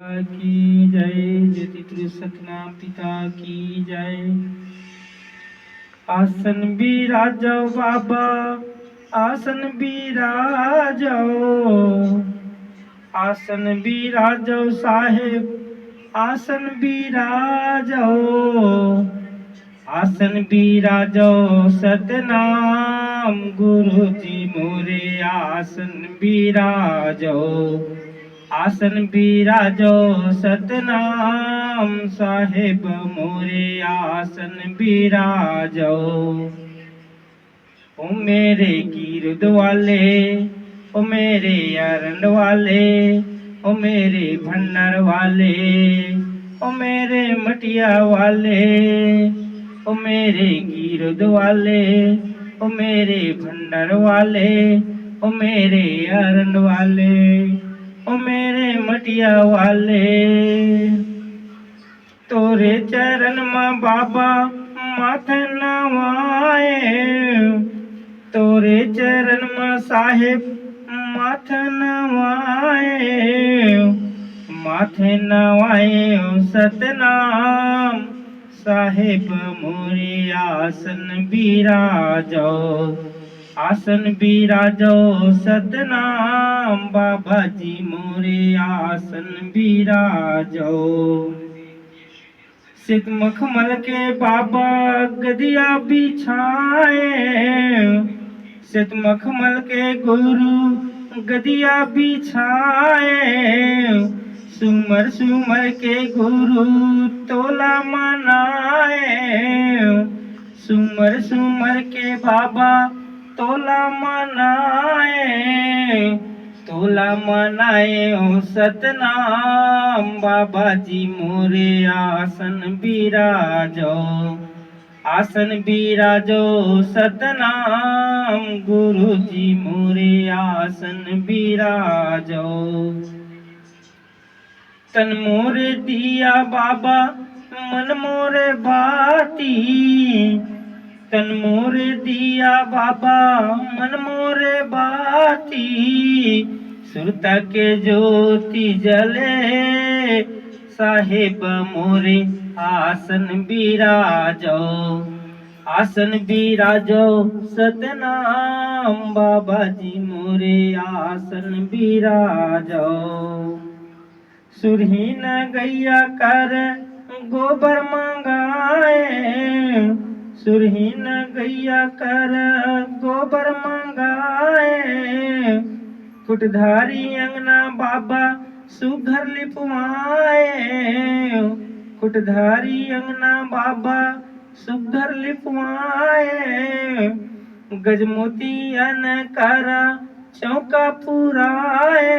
की जय। ज्योति पुरुष सतनाम पिता की जय। आसन बिराजो बाबा, आसन बिराजो, आसन बिराजो साहेब, आसन बिराजो, आसन बिराजो सतनाम गुरु जी मोरे आसन बिराजो, आसन बिराजो सतनाम साहेब मोरे आसन बिराजो। ओ मेरे कीरद वाले, ओ मेरे अरंड वाले, ओ मेरे भंडार वाले, ओ मेरे मटिया वाले, ओ मेरे कीरद वाले, ओ मेरे भंडार वाले, ओ मेरे अरंड वाले, ओ मेरे मटिया वाले। तोरे चरण में बाबा माथे नवाए, तोरे चरण में साहेब माथे नवाए, माथे नवाए सतनाम साहेब मोरे आसन बिराजो, आसन बिराजो सतनाम बाबा जी मोरे आसन बिराजो। सिद्ध मखमल के बाबा गदिया बिछाए, सिद्ध मखमल के गुरु गदिया बिछाए, सुमर सुमर के गुरु तोला मनाए, सुमर सुमर के बाबा तोला मनाए, तोला मनाए ओ सतनाम बाबा जी मोरे आसन बिराजो, आसन बिराजो सतनाम गुरु जी मोरे आसन बिराजो। तन मोरे दिया बाबा मन मोरे बाती, तन मोरे दिया बाबा मन मोरे बाती, सुरता के ज्योति जले साहेब मोरे आसन बिराजो, आसन बिराजो सतनाम बाबा जी मोरे आसन बिराजो। सुरहीन गैया कर गोबर मंगाए, सुरहीन गैया कर गोबर मंगाए, कुटधारी अंगना बाबा सुघर लिपवाए, कुटधारी अंगना बाबा सुघर लिपवाए, गजमोतियन कर चौका पुराए,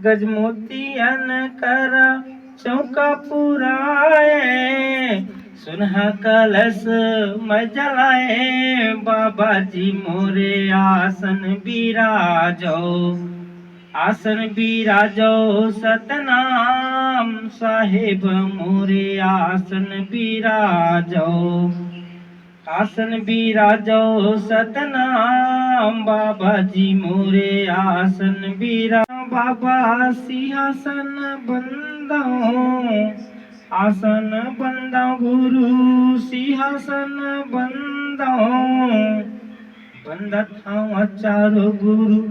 गजमोतियन कर चौका पुराए, सुनहा कलश में जलाए बाबा जी मोरे आसन बिराजो, आसन बिराजो सतनाम साहेब मोरे आसन बिराजो, आसन बिराजो सतनाम बाबा जी मोरे आसन बिराजो। बाबा सिंहासन बंदो, आसन बंदो गुरु सिंहासन बंदो, बंदा था चारों गुरु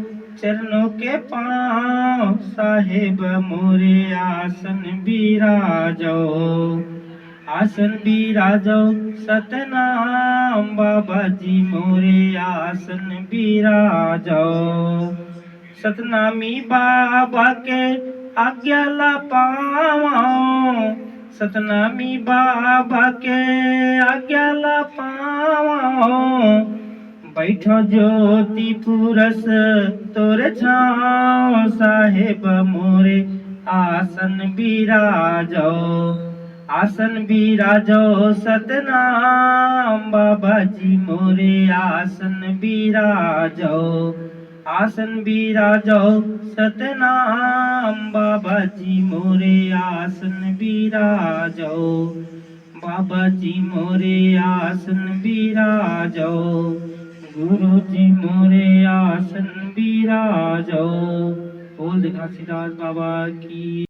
चरणों के पांव साहेब मोरे आसन बिराजो, आसन बिराजो सतनाम बाबा जी मोरे आसन बिराजो। सतनामी बाबा के आज्ञा ला पावा, सतनामी बाबा के आज्ञा ला पावा, बैठो ज्योति पुरस तोरे छाओ साहेब मोरे आसन बिराजो, आसन बिराजो सतनाम बाबा जी मोरे आसन बिराजो, आसन बिराजो सतनाम बाबा जी मोरे आसन बिराजो, बाबा जी मोरे आसन बिराजो, गुरु जी मोरे आसन बिराजो। बोल घासीदास बाबा की।